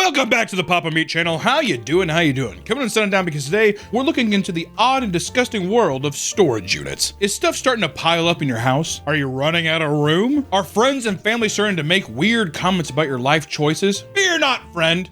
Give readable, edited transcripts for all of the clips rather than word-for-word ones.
Welcome back to the Papa Meat channel. How you doing? Coming and sitting down because today we're looking into the odd and disgusting world of storage units. Is stuff starting to pile up in your house? Are you running out of room? Are friends and family starting to make weird comments about your life choices? Fear not, friend.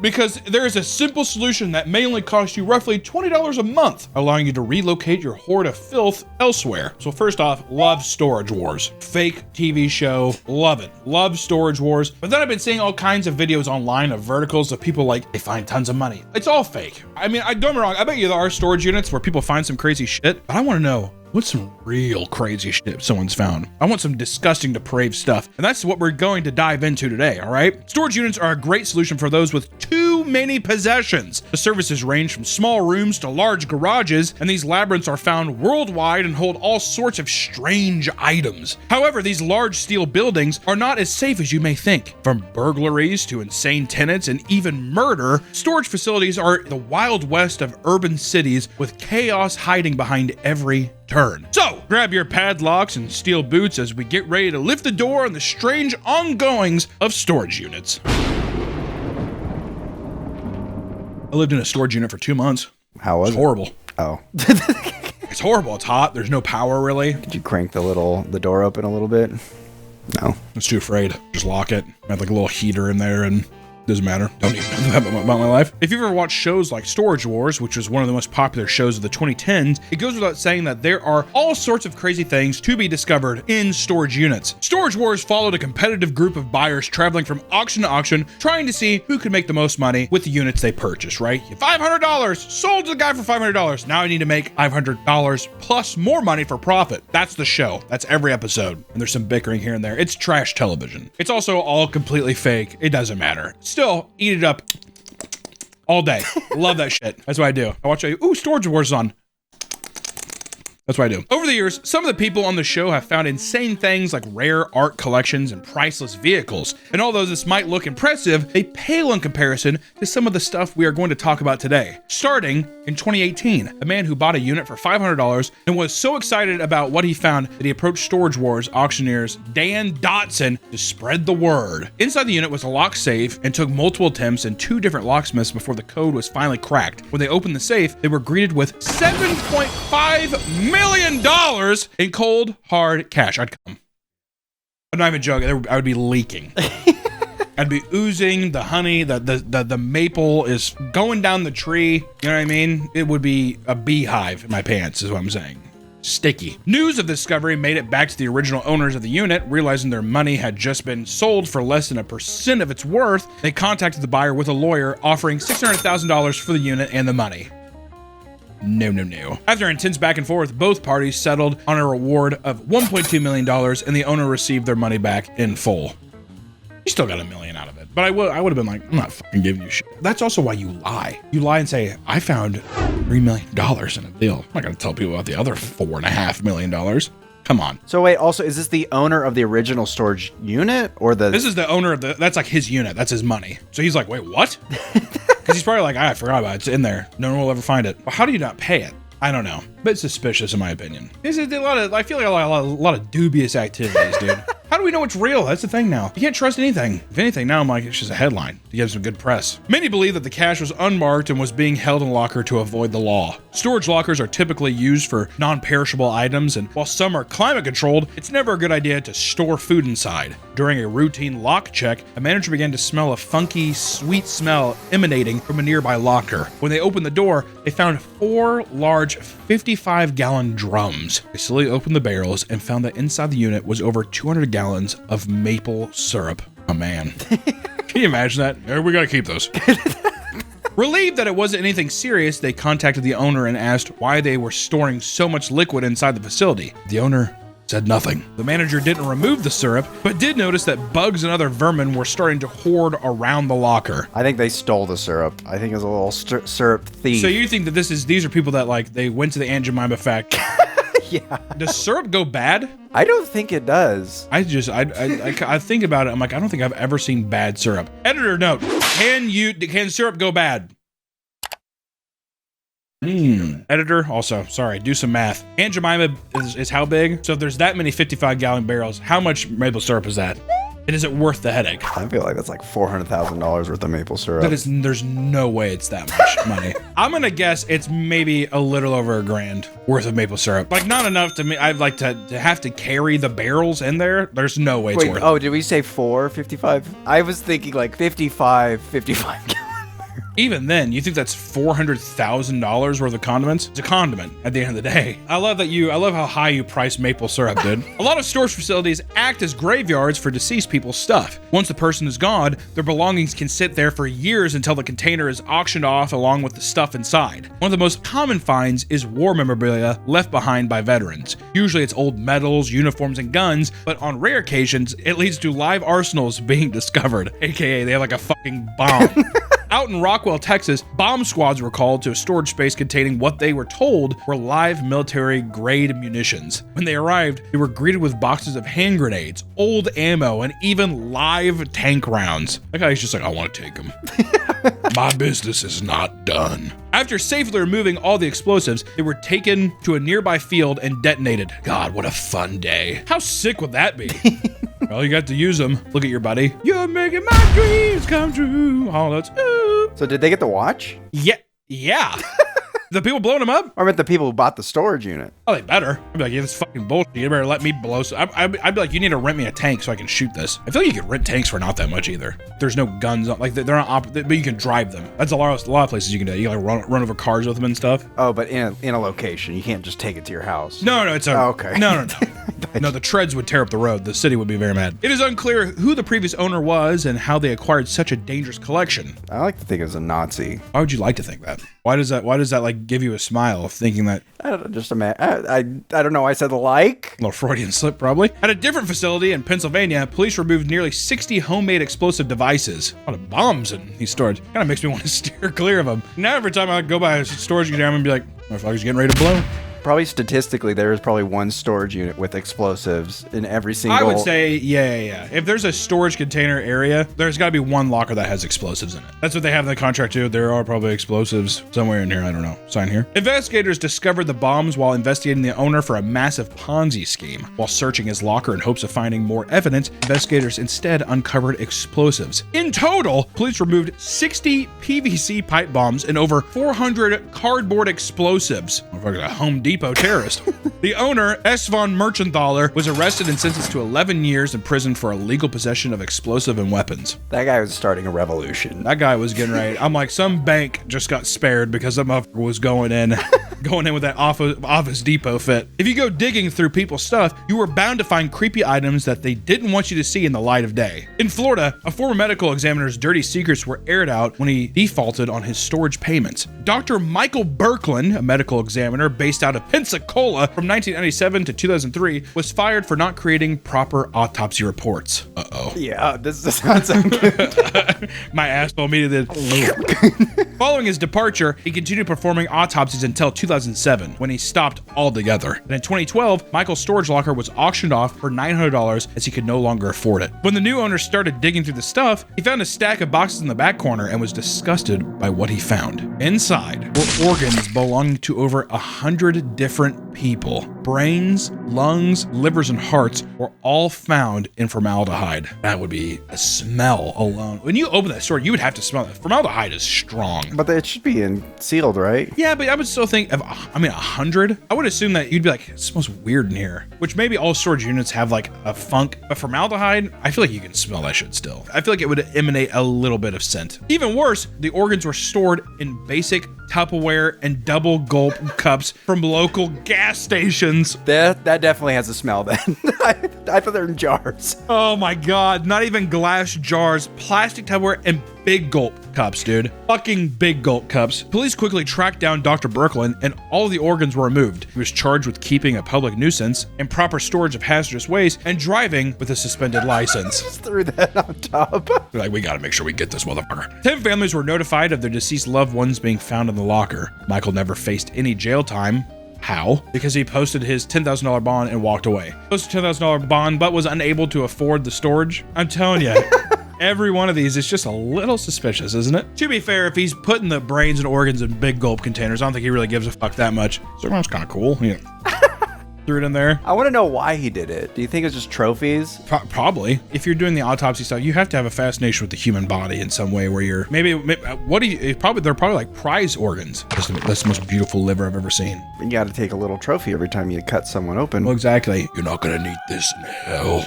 Because there is a simple solution that may only cost you roughly $20 a month, allowing you to relocate your hoard of filth elsewhere. So first off, love Storage Wars. Fake TV show, love it. Love Storage Wars. But then I've been seeing all kinds of videos online of verticals of people like, they find tons of money. It's all fake. I mean, don't get me wrong, I bet you there are storage units where people find some crazy shit, but I want to know, what's some real crazy shit someone's found? I want some disgusting, depraved stuff. And that's what we're going to dive into today, all right? Storage units are a great solution for those with too many possessions. The services range from small rooms to large garages, and these labyrinths are found worldwide and hold all sorts of strange items. However, these large steel buildings are not as safe as you may think. From burglaries to insane tenants and even murder, storage facilities are the Wild West of urban cities with chaos hiding behind every turn. So grab your padlocks and steel boots as we get ready to lift the door on the strange ongoings of storage units. I lived in a storage unit for 2 months. How was it? Horrible. Oh. It's horrible. It's hot. There's no power really. Did you crank the door open a little bit? No. I was too afraid. Just lock it. I had like a little heater in there and doesn't matter. Don't even know that about my life. If you've ever watched shows like Storage Wars, which was one of the most popular shows of the 2010s, it goes without saying that there are all sorts of crazy things to be discovered in storage units. Storage Wars followed a competitive group of buyers traveling from auction to auction, trying to see who could make the most money with the units they purchased, right? $500, sold to the guy for $500. Now I need to make $500 plus more money for profit. That's the show. That's every episode. And there's some bickering here and there. It's trash television. It's also all completely fake. It doesn't matter. Still, eat it up all day. Love that shit. That's what I do. I watch Storage Wars on. That's what I do. Over the years, some of the people on the show have found insane things like rare art collections and priceless vehicles. And although this might look impressive, they pale in comparison to some of the stuff we are going to talk about today. Starting in 2018, a man who bought a unit for $500 and was so excited about what he found that he approached Storage Wars auctioneers Dan Dotson to spread the word. Inside the unit was a lock safe and took multiple attempts and 2 different locksmiths before the code was finally cracked. When they opened the safe, they were greeted with $7.5 million in cold, hard cash. I'd come. I'm not even joking. I would be leaking. I'd be oozing the honey. The maple is going down the tree. You know what I mean? It would be a beehive in my pants, is what I'm saying. Sticky. News of the discovery made it back to the original owners of the unit. Realizing their money had just been sold for less than 1% of its worth, they contacted the buyer with a lawyer offering $600,000 for the unit and the money. No. After intense back and forth, both parties settled on a reward of $1.2 million and the owner received their money back in full. You still got $1 million out of it. But I would have been like, I'm not fucking giving you shit. That's also why you lie. You lie and say, I found $3 million in a deal. I'm not going to tell people about the other $4.5 million. Come on. So wait, also, is this the owner of the original storage unit or the... This is the owner of that's like his unit. That's his money. So he's like, wait, what? Because he's probably like, I forgot about it. It's in there. No one will ever find it. Well, how do you not pay it? I don't know. But suspicious in my opinion. This is I feel like a lot of dubious activities, dude. How do we know it's real? That's the thing now. You can't trust anything. If anything, now I'm like, it's just a headline to give some good press. Many believe that the cash was unmarked and was being held in a locker to avoid the law. Storage lockers are typically used for non-perishable items, and while some are climate controlled, it's never a good idea to store food inside. During a routine lock check, a manager began to smell a funky, sweet smell emanating from a nearby locker. When they opened the door, they found 4 large 55-gallon drums. They slowly opened the barrels and found that inside the unit was over 200 gallons of maple syrup. Oh man. Can you imagine that? We gotta keep those. Relieved that it wasn't anything serious, they contacted the owner and asked why they were storing so much liquid inside the facility. The owner said nothing. The manager didn't remove the syrup, but did notice that bugs and other vermin were starting to hoard around the locker. I think they stole the syrup. I think it was a little syrup thief. So you think that these are people that like, they went to the Aunt Jemima factory. Yeah. Does syrup go bad? I don't think it does. I think about it. I'm like, I don't think I've ever seen bad syrup. Editor note: Can syrup go bad? Editor, also, sorry, do some math. Aunt Jemima is how big? So if there's that many 55-gallon barrels, how much maple syrup is that? And is it worth the headache? I feel like that's like $400,000 worth of maple syrup. There's no way it's that much money. I'm gonna guess it's maybe a little over $1,000 worth of maple syrup. Like not enough to me. I'd like to have to carry the barrels in there. There's no way it's worth it. Oh, did we say 455? I was thinking like 55 gallon. Even then, you think that's $400,000 worth of condiments? It's a condiment at the end of the day. I love how high you price maple syrup, dude. A lot of storage facilities act as graveyards for deceased people's stuff. Once the person is gone, their belongings can sit there for years until the container is auctioned off along with the stuff inside. One of the most common finds is war memorabilia left behind by veterans. Usually it's old medals, uniforms, and guns, but on rare occasions, it leads to live arsenals being discovered, aka they have like a fucking bomb. Out in Rockwell, Texas, bomb squads were called to a storage space containing what they were told were live military-grade munitions. When they arrived, they were greeted with boxes of hand grenades, old ammo, and even live tank rounds. That guy's just like, I want to take them. My business is not done. After safely removing all the explosives, they were taken to a nearby field and detonated. God, what a fun day. How sick would that be? Well, you got to use them. Look at your buddy. You're making my dreams come true. Oh, that's ooh. So did they get the watch? Yeah. The people blowing them up? Or I meant the people who bought the storage unit. Oh, they better. I'd be like, yeah, this is fucking bullshit. You better let me blow. I'd be like, you need to rent me a tank so I can shoot this. I feel like you can rent tanks for not that much either. There's no guns. Like they're not, but you can drive them. That's a lot of places you can do. You can like run over cars with them and stuff. Oh, but in a location, you can't just take it to your house. No, it's a. Oh, okay. No. No, the treads would tear up the road. The city would be very mad. It is unclear who the previous owner was and how they acquired such a dangerous collection. I like to think it was a Nazi. Why would you like to think that? Why does that like give you a smile of thinking that? I don't know, just imagine. I don't know. I said like. A little Freudian slip, probably. At a different facility in Pennsylvania, police removed nearly 60 homemade explosive devices. A lot of bombs in these storage. Kind of makes me want to steer clear of them. Now every time I go by a storage unit, I'm gonna be like, motherfucker's getting ready to blow. Probably statistically, there is probably one storage unit with explosives in every single. I would say, yeah. If there's a storage container area, there's got to be one locker that has explosives in it. That's what they have in the contract too. There are probably explosives somewhere in here. I don't know. Sign here. Investigators discovered the bombs while investigating the owner for a massive Ponzi scheme. While searching his locker in hopes of finding more evidence, investigators instead uncovered explosives. In total, police removed 60 PVC pipe bombs and over 400 cardboard explosives. Motherfucker, a Home Depot terrorist. The owner, S. von Merchenthaler, was arrested and sentenced to 11 years in prison for illegal possession of explosive and weapons. That guy was starting a revolution. That guy was getting ready. I'm like, some bank just got spared because that motherfucker was going in with that Office Depot fit. If you go digging through people's stuff, you were bound to find creepy items that they didn't want you to see in the light of day. In Florida, a former medical examiner's dirty secrets were aired out when he defaulted on his storage payments. Dr. Michael Berkland, a medical examiner based out of Pensacola from 1997 to 2003, was fired for not creating proper autopsy reports. Uh-oh. Yeah, this does not sound good. My asshole immediately did. Following his departure, he continued performing autopsies until 2007, when he stopped altogether. And in 2012, Michael's storage locker was auctioned off for $900 as he could no longer afford it. When the new owner started digging through the stuff, he found a stack of boxes in the back corner and was disgusted by what he found. Inside were organs belonging to over 100 different people. Brains, lungs, livers, and hearts were all found in formaldehyde. That would be a smell alone. When you open that store, you would have to smell it. Formaldehyde is strong. But it should be sealed, right? Yeah, but I would still think of, 100? I would assume that you'd be like, it smells weird in here. Which maybe all storage units have like a funk, but formaldehyde, I feel like you can smell that shit still. I feel like it would emanate a little bit of scent. Even worse, the organs were stored in basic Tupperware and double gulp cups from local gas stations. That definitely has a smell then. I thought they were in jars. Oh my God, not even glass jars, plastic Tupperware and big gulp cups, dude. Fucking big gulp cups. Police quickly tracked down Dr. Berkland and all of the organs were removed. He was charged with keeping a public nuisance, improper storage of hazardous waste, and driving with a suspended license. Just threw that on top. They're like, we gotta make sure we get this motherfucker. 10 families were notified of their deceased loved ones being found in the locker. Michael never faced any jail time. How? Because he posted his $10,000 bond and walked away. Posted $10,000 bond, but was unable to afford the storage. I'm telling you. Every one of these is just a little suspicious, isn't it? To be fair, if he's putting the brains and organs in big gulp containers, I don't think he really gives a fuck that much. So that's kind of cool. Yeah. threw it in there. I want to know why he did it. Do you think it was just trophies? Probably. If you're doing the autopsy stuff, you have to have a fascination with the human body in some way where you're maybe they're probably like prize organs. That's the most beautiful liver I've ever seen. You got to take a little trophy every time you cut someone open. Well, exactly. You're not going to need this in hell.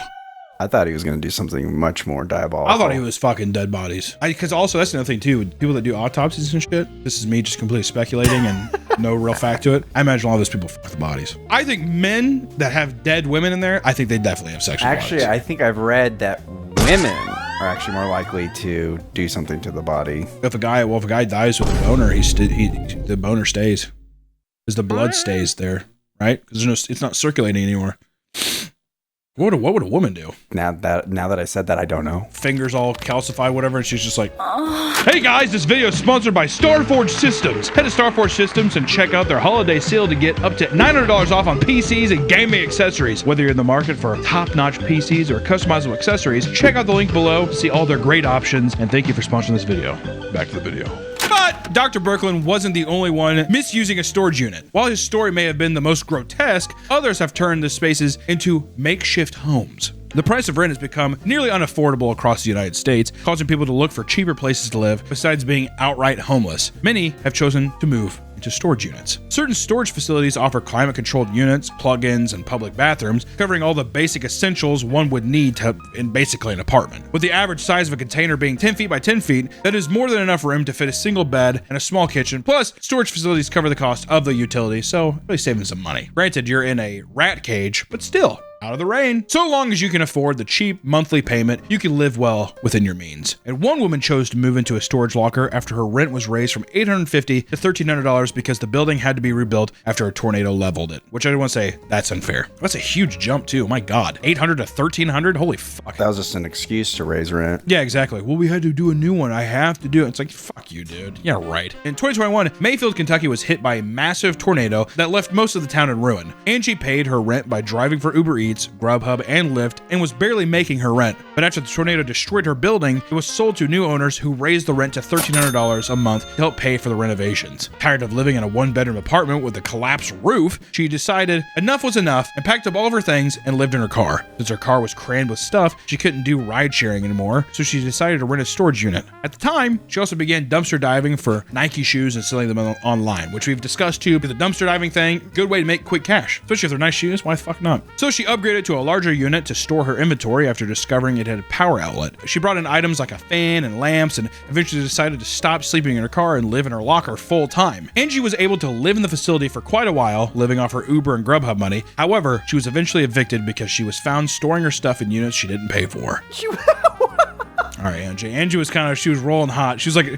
I thought he was going to do something much more diabolical. I thought he was fucking dead bodies. Because also, that's another thing too. People that do autopsies and shit, this is me just completely speculating and no real fact to it. I imagine a lot of those people fuck the bodies. I think men that have dead women in there, I think they definitely have sexual Actually, bodies. I think I've read that women are actually more likely to do something to the body. If a guy dies with a boner, the boner stays. Because the blood stays there, right? Because it's not circulating anymore. What would a woman do? Now that I said that, I don't know. Fingers all calcified, whatever, and she's just like, Hey guys, this video is sponsored by Starforge Systems. Head to Starforge Systems and check out their holiday sale to get up to $900 off on PCs and gaming accessories. Whether you're in the market for top-notch PCs or customizable accessories, check out the link below to see all their great options, and thank you for sponsoring this video. Back to the video. But Dr. Brooklyn wasn't the only one misusing a storage unit. While his story may have been the most grotesque, others have turned the spaces into makeshift homes. The price of rent has become nearly unaffordable across the United States, causing people to look for cheaper places to live besides being outright homeless. Many have chosen to move into storage units. Certain storage facilities offer climate-controlled units, plug-ins, and public bathrooms, covering all the basic essentials one would need in basically an apartment. With the average size of a container being 10 feet by 10 feet, that is more than enough room to fit a single bed and a small kitchen. Plus, storage facilities cover the cost of the utilities, so really saving some money. Granted, you're in a rat cage, but still, out of the rain. So long as you can afford the cheap monthly payment, you can live well within your means. And one woman chose to move into a storage locker after her rent was raised from $850 to $1,300 because the building had to be rebuilt after a tornado leveled it. Which I want to say, that's unfair. That's a huge jump too. My God, $800 to $1,300. Holy fuck. That was just an excuse to raise rent. Yeah, exactly. Well, we had to do a new one. I have to do it. It's like, fuck you, dude. Yeah, right. In 2021, Mayfield, Kentucky was hit by a massive tornado that left most of the town in ruin. Angie paid her rent by driving for Uber Eats, Grubhub, and Lyft, and was barely making her rent. But after the tornado destroyed her building, it was sold to new owners who raised the rent to $1,300 a month to help pay for the renovations. Tired of living in a one-bedroom apartment with a collapsed roof, she decided enough was enough and packed up all of her things and lived in her car. Since her car was crammed with stuff, she couldn't do ride-sharing anymore, so she decided to rent a storage unit. At the time, she also began dumpster diving for Nike shoes and selling them online, which we've discussed too. But the dumpster diving thing, good way to make quick cash, especially if they're nice shoes. Why the fuck not? So she upgraded to a larger unit to store her inventory after discovering it had a power outlet. She brought in items like a fan and lamps and eventually decided to stop sleeping in her car and live in her locker full time. Angie was able to live in the facility for quite a while, living off her Uber and Grubhub money. However, she was eventually evicted because she was found storing her stuff in units she didn't pay for. All right, Angie. Angie was she was rolling hot. She was like a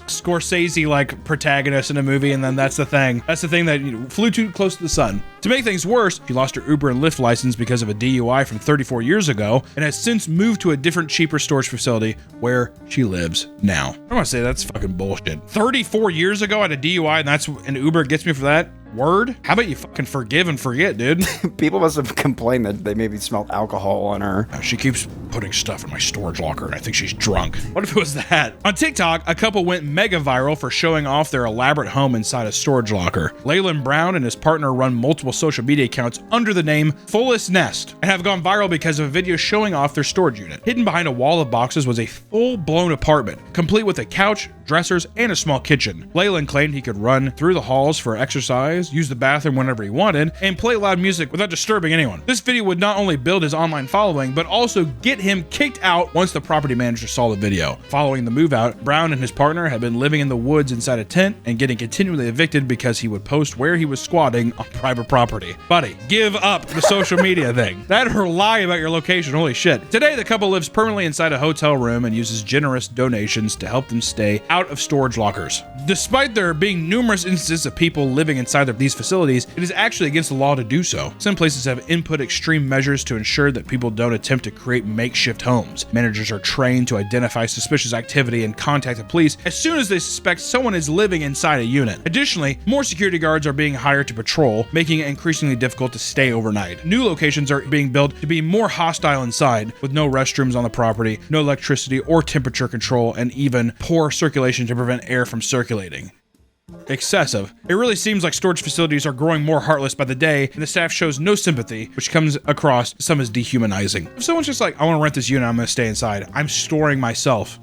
Scorsese protagonist in a movie, and then that's the thing. That's the thing that flew too close to the sun. To make things worse, she lost her Uber and Lyft license because of a DUI from 34 years ago, and has since moved to a different, cheaper storage facility where she lives now. I want to say that's fucking bullshit. 34 years ago, I had a DUI, and that's an Uber gets me for that. Word? How about you fucking forgive and forget, dude? People must have complained that they maybe smelled alcohol on her. She keeps putting stuff in my storage locker, and I think she's drunk. What if it was that? On TikTok, a couple went mega viral for showing off their elaborate home inside a storage locker. Leyland Brown and his partner run multiple social media accounts under the name Fullest Nest and have gone viral because of a video showing off their storage unit. Hidden behind a wall of boxes was a full-blown apartment, complete with a couch, dressers, and a small kitchen. Leyland claimed he could run through the halls for exercise, use the bathroom whenever he wanted, and play loud music without disturbing anyone. This video would not only build his online following, but also get him kicked out once the property manager saw the video. Following the move out, Brown and his partner had been living in the woods inside a tent and getting continually evicted because he would post where he was squatting on private property. Buddy, give up the social media thing. That or lie about your location, holy shit. Today, the couple lives permanently inside a hotel room and uses generous donations to help them stay out of storage lockers. Despite there being numerous instances of people living inside these facilities, it is actually against the law to do so. Some places have input extreme measures to ensure that people don't attempt to create makeshift homes. Managers are trained to identify suspicious activity and contact the police as soon as they suspect someone is living inside a unit. Additionally, more security guards are being hired to patrol, making it increasingly difficult to stay overnight. New locations are being built to be more hostile inside, with no restrooms on the property, no electricity or temperature control, and even poor circulation to prevent air from circulating. excessive. It really seems like storage facilities are growing more heartless by the day, and the staff shows no sympathy, which comes across to some as dehumanizing. If someone's just like, I want to rent this unit, I'm going to stay inside. I'm storing myself.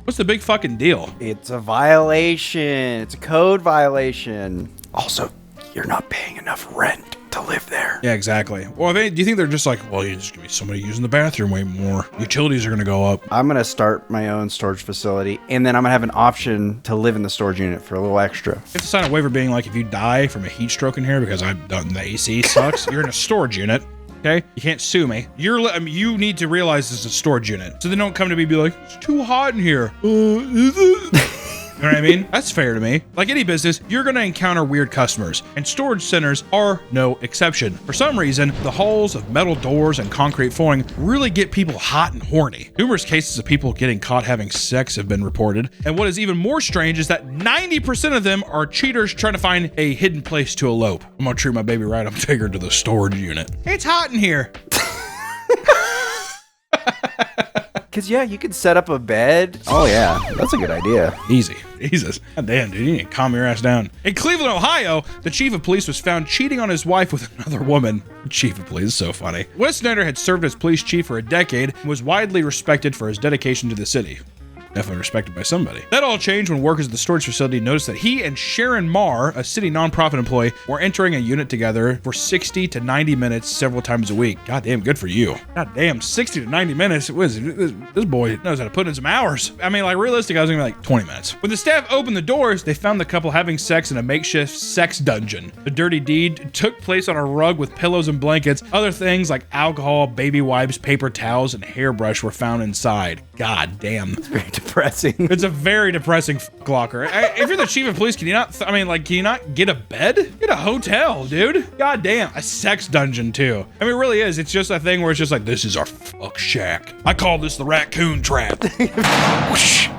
What's the big fucking deal? It's a violation. It's a code violation. Also, you're not paying enough rent to live there. Yeah, exactly. Well, do you think they're just like, well, you're just gonna be somebody using the bathroom way more. Utilities are gonna go up. I'm gonna start my own storage facility, and then I'm gonna have an option to live in the storage unit for a little extra. You have to sign a waiver being like, if you die from a heat stroke in here because I've done the AC sucks, you're in a storage unit. Okay, you can't sue me. You need to realize this is a storage unit, so they don't come to me and be like, it's too hot in here. Is it? You know what I mean? That's fair to me. Like any business, you're gonna encounter weird customers, and storage centers are no exception. For some reason, the halls of metal doors and concrete flooring really get people hot and horny. Numerous cases of people getting caught having sex have been reported, and what is even more strange is that 90% of them are cheaters trying to find a hidden place to elope. I'm gonna treat my baby right, I'm taking her to the storage unit. It's hot in here. Cause yeah, you could set up a bed. Oh yeah, that's a good idea. Easy. Jesus. God damn, dude, you need to calm your ass down. In Cleveland, Ohio, the chief of police was found cheating on his wife with another woman. Chief of police is so funny. Wes Snyder had served as police chief for a decade and was widely respected for his dedication to the city. Definitely respected by somebody. That all changed when workers at the storage facility noticed that he and Sharon Marr, a city nonprofit employee, were entering a unit together for 60 to 90 minutes several times a week. God damn, good for you. God damn, 60 to 90 minutes. This boy knows how to put in some hours. I mean, like, realistic, I was gonna be like 20 minutes. When the staff opened the doors, they found the couple having sex in a makeshift sex dungeon. The dirty deed took place on a rug with pillows and blankets. Other things like alcohol, baby wipes, paper towels, and hairbrush were found inside. God damn. It's very depressing. It's a very depressing locker. If you're the chief of police, can you not get a bed? Get a hotel, dude. God damn. A sex dungeon, too. I mean, it really is. It's just a thing where it's just like, this is our fuck shack. I call this the raccoon trap.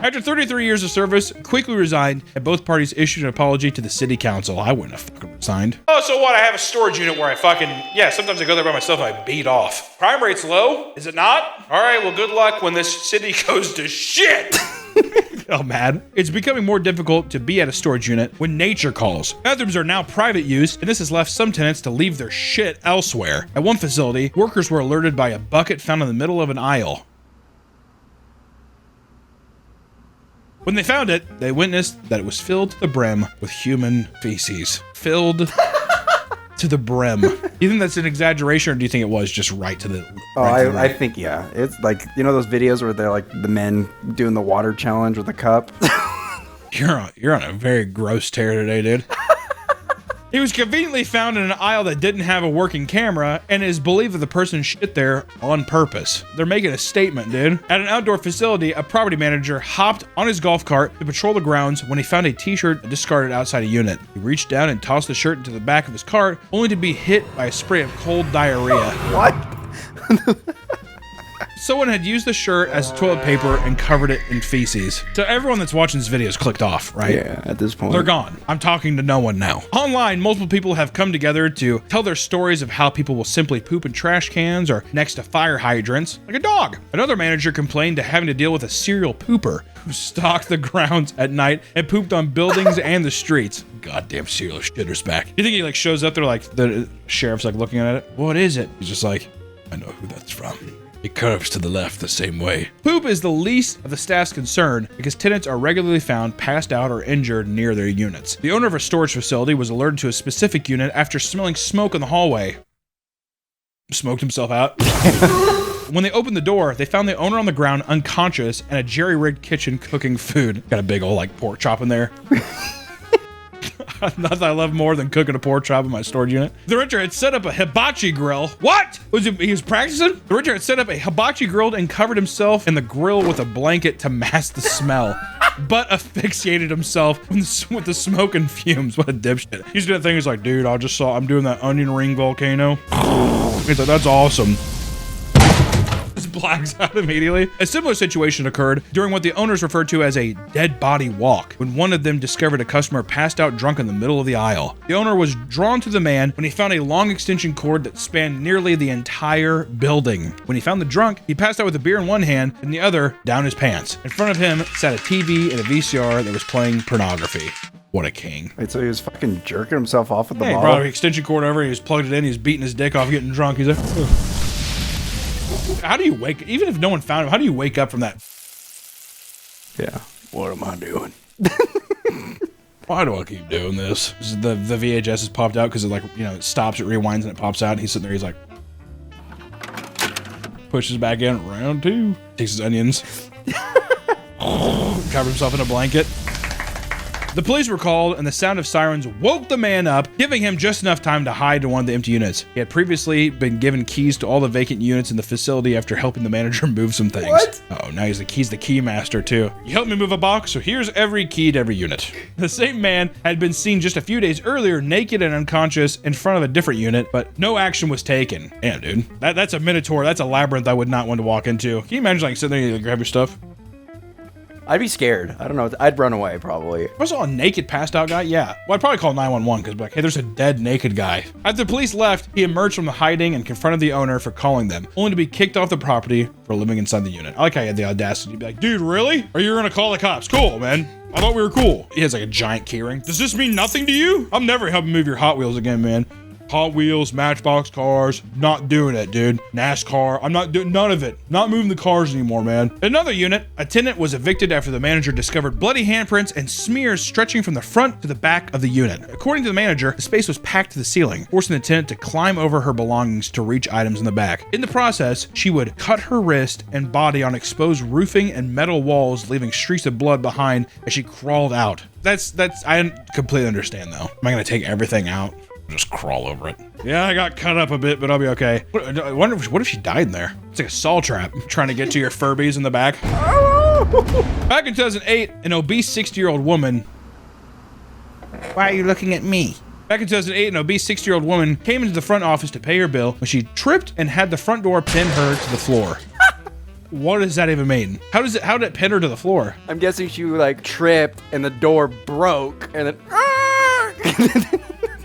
After 33 years of service, quickly resigned, and both parties issued an apology to the city council. I wouldn't have fucking resigned. Oh, so what? I have a storage unit where I sometimes I go there by myself and I beat off. Crime rate's low? Is it not? All right, well, good luck when this city goes to shit. Oh, man. It's becoming more difficult to be at a storage unit when nature calls. Bathrooms are now private use, and this has left some tenants to leave their shit elsewhere. At one facility, workers were alerted by a bucket found in the middle of an aisle. When they found it, they witnessed that it was filled to the brim with human feces. Filled to the brim. Do you think that's an exaggeration, or do you think it was just right to the... I think, yeah. It's like, you know those videos where they're like the men doing the water challenge with a cup? You're on a very gross tear today, dude. He was conveniently found in an aisle that didn't have a working camera, and it is believed that the person shit there on purpose. They're making a statement, dude. At an outdoor facility, a property manager hopped on his golf cart to patrol the grounds when he found a t-shirt discarded outside a unit. He reached down and tossed the shirt into the back of his cart, only to be hit by a spray of cold diarrhea. What? Someone had used the shirt as toilet paper and covered it in feces. So everyone that's watching this video is clicked off, right? Yeah, at this point. They're gone. I'm talking to no one now. Online, multiple people have come together to tell their stories of how people will simply poop in trash cans or next to fire hydrants, like a dog. Another manager complained to having to deal with a serial pooper who stalked the grounds at night and pooped on buildings and the streets. Goddamn serial shitter's back. You think he like shows up there, like the sheriff's like looking at it? What is it? He's just like, I know who that's from. It curves to the left the same way. Poop is the least of the staff's concern because tenants are regularly found passed out or injured near their units. The owner of a storage facility was alerted to a specific unit after smelling smoke in the hallway. Smoked himself out. When they opened the door, they found the owner on the ground unconscious and a jerry-rigged kitchen cooking food. Got a big old like pork chop in there. Nothing I love more than cooking a pork chop in my storage unit. The renter had set up a hibachi grill. What? He was practicing? The renter had set up a hibachi grill and covered himself in the grill with a blanket to mask the smell, but asphyxiated himself with the smoke and fumes. What a dipshit. He's doing that thing. He's like, dude, I'm doing that onion ring volcano. He's like, that's awesome. This just blacks out immediately. A similar situation occurred during what the owners referred to as a dead body walk, when one of them discovered a customer passed out drunk in the middle of the aisle. The owner was drawn to the man when he found a long extension cord that spanned nearly the entire building. When he found the drunk, he passed out with a beer in one hand and the other down his pants. In front of him sat a TV and a VCR that was playing pornography. What a king. Wait, so he was fucking jerking himself off with the He bottle? brought an extension cord over, he was plugged it in, he was beating his dick off, getting drunk. He's like, ugh. How do you wake, even if no one found him, how do you wake up from that? Yeah. What am I doing? Why do I keep doing this? The VHS has popped out because it, like, you know, it stops, it rewinds, and it pops out, and he's sitting there, he's like, pushes back in, round two, takes his onions, covers himself in a blanket. The police were called, and the sound of sirens woke the man up, giving him just enough time to hide to one of the empty units. He had previously been given keys to all the vacant units in the facility after helping the manager move some things. What? Oh, now he's the key master too. You helped me move a box, so here's every key to every unit. The same man had been seen just a few days earlier naked and unconscious in front of a different unit, but no action was taken. Damn, dude. That's a minotaur. That's a labyrinth I would not want to walk into. Can you imagine, like, sitting there and you grab your stuff? I'd be scared. I don't know. I'd run away, probably. If I saw a naked, passed out guy, yeah. Well, I'd probably call 911 because, like, hey, there's a dead, naked guy. After the police left, he emerged from the hiding and confronted the owner for calling them, only to be kicked off the property for living inside the unit. I like how he had the audacity to be like, dude, really? Or you're gonna call the cops? Cool, man. I thought we were cool. He has like a giant keyring. Does this mean nothing to you? I'm never helping move your Hot Wheels again, man. Hot Wheels, Matchbox cars, not doing it, dude. NASCAR, I'm not doing none of it. Not moving the cars anymore, man. In another unit, a tenant was evicted after the manager discovered bloody handprints and smears stretching from the front to the back of the unit. According to the manager, the space was packed to the ceiling, forcing the tenant to climb over her belongings to reach items in the back. In the process, she would cut her wrist and body on exposed roofing and metal walls, leaving streaks of blood behind as she crawled out. That's I completely understand though. Am I gonna take everything out? Just crawl over it. Yeah, I got cut up a bit, but I'll be okay. I wonder what if she died in there? It's like a saw trap trying to get to your Furbies in the back. Back in 2008, an obese 60-year-old woman. Why are you looking at me? Back in 2008, an obese 60-year-old woman came into the front office to pay her bill when she tripped and had the front door pin her to the floor. What does that even mean? How did it pin her to the floor? I'm guessing she like tripped and the door broke and then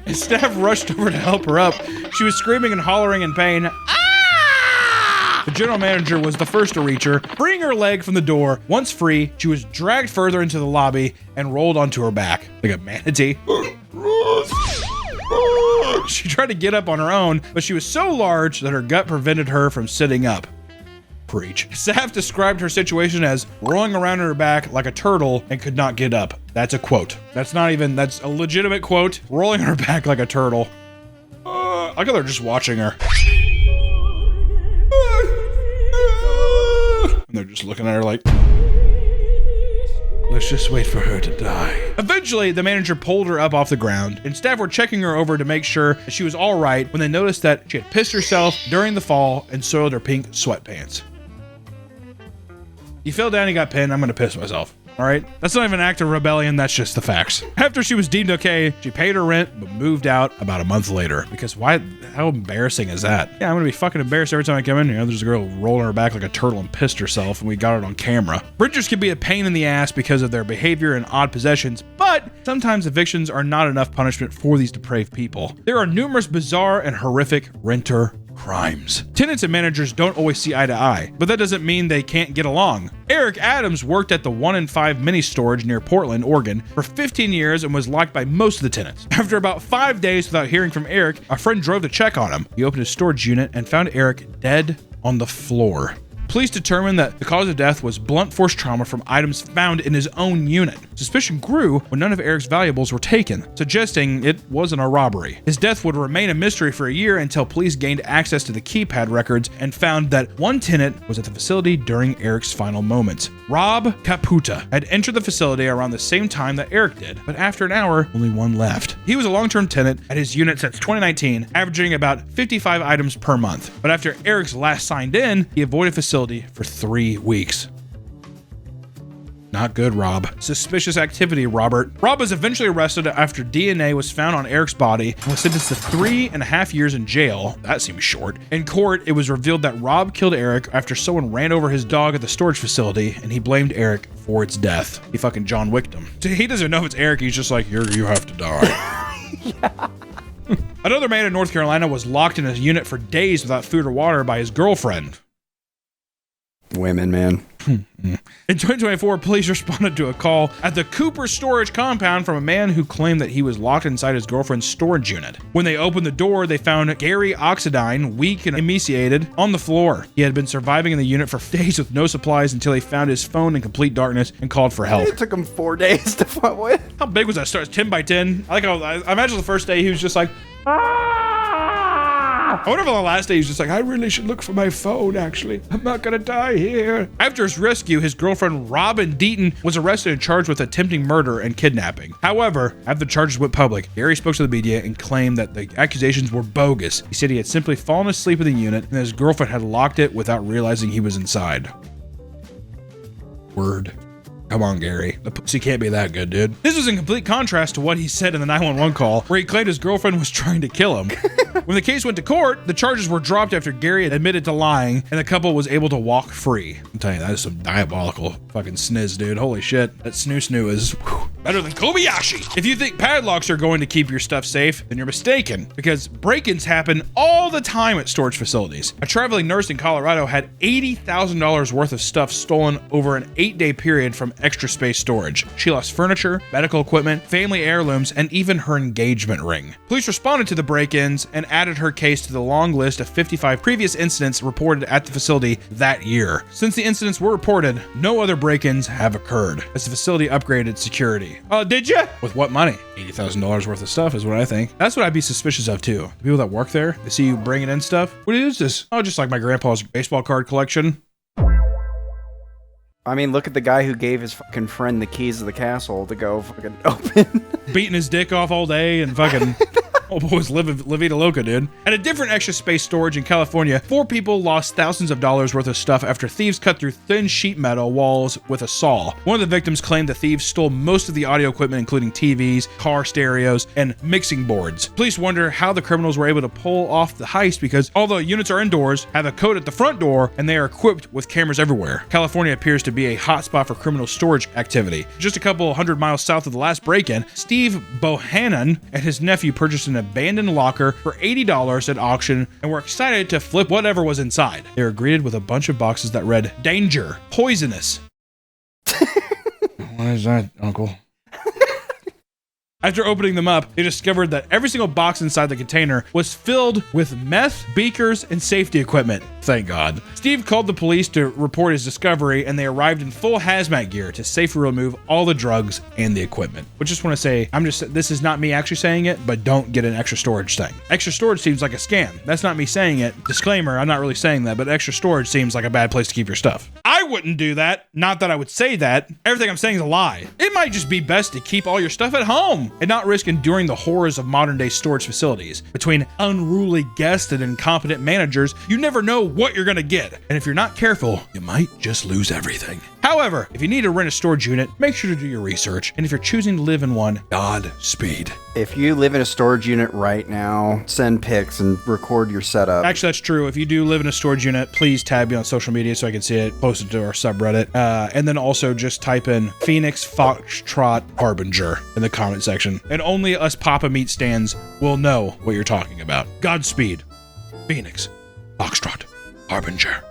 His staff rushed over to help her up. She was screaming and hollering in pain. Ah! The general manager was the first to reach her, freeing her leg from the door. Once free, she was dragged further into the lobby and rolled onto her back like a manatee. She tried to get up on her own, but she was so large that her gut prevented her from sitting up. Preach. Staff described her situation as rolling around on her back like a turtle and could not get up. That's a quote. That's a legitimate quote. Rolling on her back like a turtle. I like how they're just watching her. And they're just looking at her like, let's just wait for her to die. Eventually, the manager pulled her up off the ground, and staff were checking her over to make sure that she was all right when they noticed that she had pissed herself during the fall and soiled her pink sweatpants. You fell down, you got pinned, I'm gonna piss myself. All right? That's not even an act of rebellion, that's just the facts. After she was deemed okay, she paid her rent, but moved out about a month later. Because why, how embarrassing is that? Yeah, I'm gonna be fucking embarrassed every time I come in here. There's a girl rolling her back like a turtle and pissed herself, and we got it on camera. Renters can be a pain in the ass because of their behavior and odd possessions, but sometimes evictions are not enough punishment for these depraved people. There are numerous bizarre and horrific renter crimes. Tenants and managers don't always see eye to eye, but that doesn't mean they can't get along. Eric Adams worked at the 1 in 5 mini storage near Portland, Oregon for 15 years and was liked by most of the tenants. After about 5 days without hearing from Eric, a friend drove to check on him. He opened his storage unit and found Eric dead on the floor. Police determined that the cause of death was blunt force trauma from items found in his own unit. Suspicion grew when none of Eric's valuables were taken, suggesting it wasn't a robbery. His death would remain a mystery for a year until police gained access to the keypad records and found that one tenant was at the facility during Eric's final moments. Rob Caputa had entered the facility around the same time that Eric did, but after an hour, only one left. He was a long-term tenant at his unit since 2019, averaging about 55 items per month. But after Eric's last signed in, he avoided facility for 3 weeks. Not good, Rob. Suspicious activity, Robert. Rob was eventually arrested after DNA was found on Eric's body and was sentenced to 3.5 years in jail. That seems short. In court, it was revealed that Rob killed Eric after someone ran over his dog at the storage facility, and he blamed Eric for its death. He fucking John Wicked him. He doesn't know if it's Eric. He's just like, you have to die. Yeah. Another man in North Carolina was locked in a unit for days without food or water by his girlfriend. Women, man. In 2024, police responded to a call at the Cooper storage compound from a man who claimed that he was locked inside his girlfriend's storage unit. When they opened the door, they found Gary Oxidine, weak and emaciated, on the floor. He had been surviving in the unit for days with no supplies until he found his phone in complete darkness and called for help. It took him 4 days to find what? How big was that store? 10 by 10? I imagine the first day he was just like, I wonder if on the last day he's just like, I really should look for my phone, actually. I'm not gonna die here. After his rescue, his girlfriend Robin Deaton was arrested and charged with attempting murder and kidnapping. However, after the charges went public, Gary spoke to the media and claimed that the accusations were bogus. He said he had simply fallen asleep in the unit and his girlfriend had locked it without realizing he was inside. Word. Come on, Gary. The pussy can't be that good, dude. This was in complete contrast to what he said in the 911 call, where he claimed his girlfriend was trying to kill him. When the case went to court, the charges were dropped after Gary admitted to lying, and the couple was able to walk free. I'm telling you, that is some diabolical fucking sniz, dude. Holy shit. That snoo is better than Kobayashi. If you think padlocks are going to keep your stuff safe, then you're mistaken, because break-ins happen all the time at storage facilities. A traveling nurse in Colorado had $80,000 worth of stuff stolen over an 8-day period from Extra Space Storage. She lost furniture, medical equipment, family heirlooms, and even her engagement ring. Police responded to the break-ins and added her case to the long list of 55 previous incidents reported at the facility that year. Since the incidents were reported, no other break-ins have occurred, as the facility upgraded security. Oh, did ya? With what money? $80,000 worth of stuff is what I think. That's what I'd be suspicious of too. The people that work there, they see you bringing in stuff. What is this? Oh, just like my grandpa's baseball card collection. I mean, look at the guy who gave his fucking friend the keys to the castle to go fucking open. Beating his dick off all day and fucking... Oh, boys, La Vida Loca, dude. At a different Extra Space Storage in California, 4 people lost thousands of dollars worth of stuff after thieves cut through thin sheet metal walls with a saw. One of the victims claimed the thieves stole most of the audio equipment, including TVs, car stereos, and mixing boards. Police wonder how the criminals were able to pull off the heist because although units are indoors, have a code at the front door, and they are equipped with cameras everywhere. California appears to be a hotspot for criminal storage activity. Just a couple 100 miles south of the last break-in, Steve Bohannon and his nephew purchased an abandoned locker for $80 at auction and were excited to flip whatever was inside. They were greeted with a bunch of boxes that read, "Danger, poisonous." What is that, Uncle? After opening them up, they discovered that every single box inside the container was filled with meth, beakers, and safety equipment. Thank God. Steve called the police to report his discovery, and they arrived in full hazmat gear to safely remove all the drugs and the equipment. But just want to say, this is not me actually saying it, but don't get an extra storage thing. Extra storage seems like a scam. That's not me saying it. Disclaimer, I'm not really saying that, but extra storage seems like a bad place to keep your stuff. I wouldn't do that. Not that I would say that. Everything I'm saying is a lie. It might just be best to keep all your stuff at home and not risk enduring the horrors of modern day storage facilities. Between unruly guests and incompetent managers, you never know what you're gonna get. And if you're not careful, you might just lose everything. However, if you need to rent a storage unit, make sure to do your research. And if you're choosing to live in one, Godspeed. If you live in a storage unit right now, send pics and record your setup. Actually, that's true. If you do live in a storage unit, please tag me on social media so I can see it. Post it to our subreddit. And then also just type in Phoenix Foxtrot Harbinger in the comment section. And only us Papa Meat stands will know what you're talking about. Godspeed. Phoenix Foxtrot Harbinger.